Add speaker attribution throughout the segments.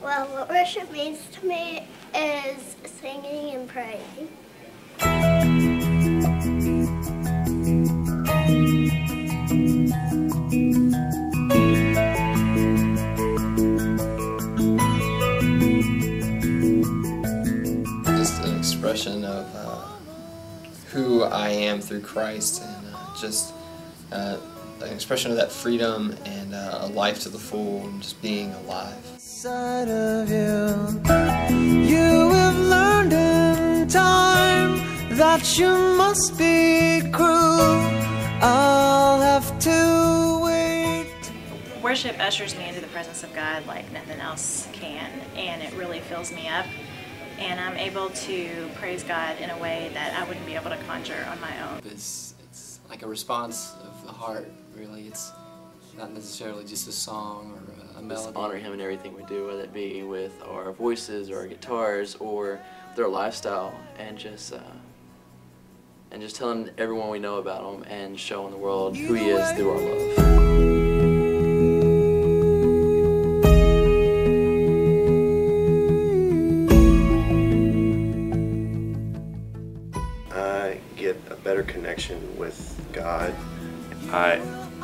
Speaker 1: Well, what worship means to me is singing and praying.
Speaker 2: Just an expression of who I am through Christ, and just an expression of that freedom and a life to the full, and just being alive.
Speaker 3: Side of you have learned in time that you must be cruel. I'll have to wait.
Speaker 4: Worship ushers me into the presence of God like nothing else can, and it really fills me up, and I'm able to praise God in a way that I wouldn't be able to conjure on my own.
Speaker 5: It's like a response of the heart, really. It's not necessarily just a song or a melody.
Speaker 6: Just honor Him in everything we do, whether it be with our voices or our guitars or with our lifestyle, and just telling everyone we know about Him and showing the world who He is through our love.
Speaker 7: I get a better connection with God.
Speaker 8: I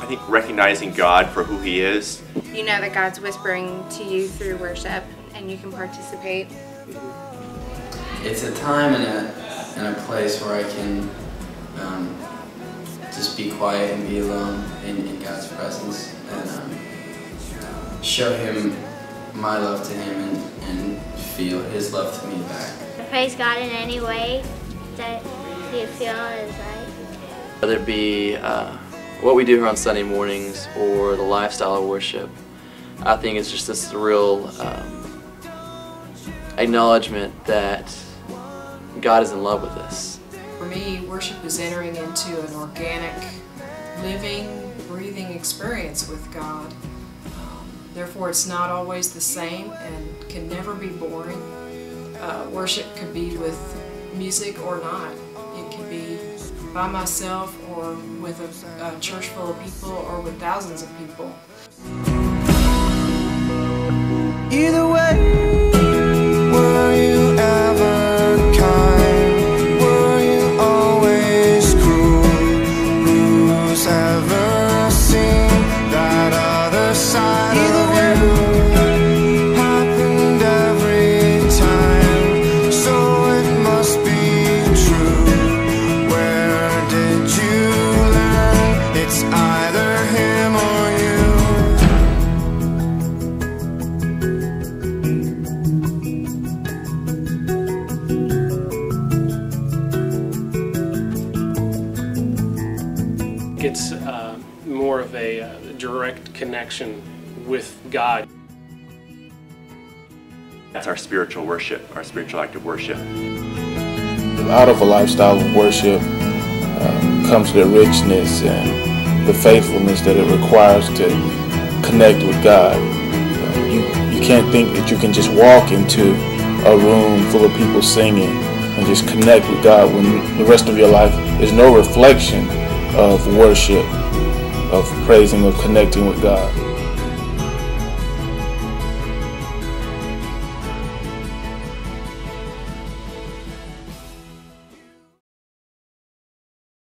Speaker 8: think recognizing God for who He is.
Speaker 9: You know that God's whispering to you through worship, and you can participate.
Speaker 10: It's a time and a place where I can just be quiet and be alone in God's presence, and show Him my love to Him and feel His love to me back.
Speaker 1: Praise God in any way that you feel is right.
Speaker 6: Whether it be what we do here on Sunday mornings or the lifestyle of worship, I think it's just this real acknowledgement that God is in love with us.
Speaker 11: For me, worship is entering into an organic, living, breathing experience with God. Therefore, it's not always the same and can never be boring. Worship could be with music or not. It could be by myself or with a church full of people or with thousands of people.
Speaker 3: Either way, were you ever kind? Were you always cruel? Who's ever seen that other side of you? Happened every time, so it must be true. Where did you learn? It's either him or you.
Speaker 12: It's more of a direct connection with God.
Speaker 8: That's our spiritual worship, our spiritual act of worship.
Speaker 13: Out of a lifestyle of worship comes the richness and the faithfulness that it requires to connect with God. You can't think that you can just walk into a room full of people singing and just connect with God when the rest of your life is no reflection of worship, of praising, of connecting with God.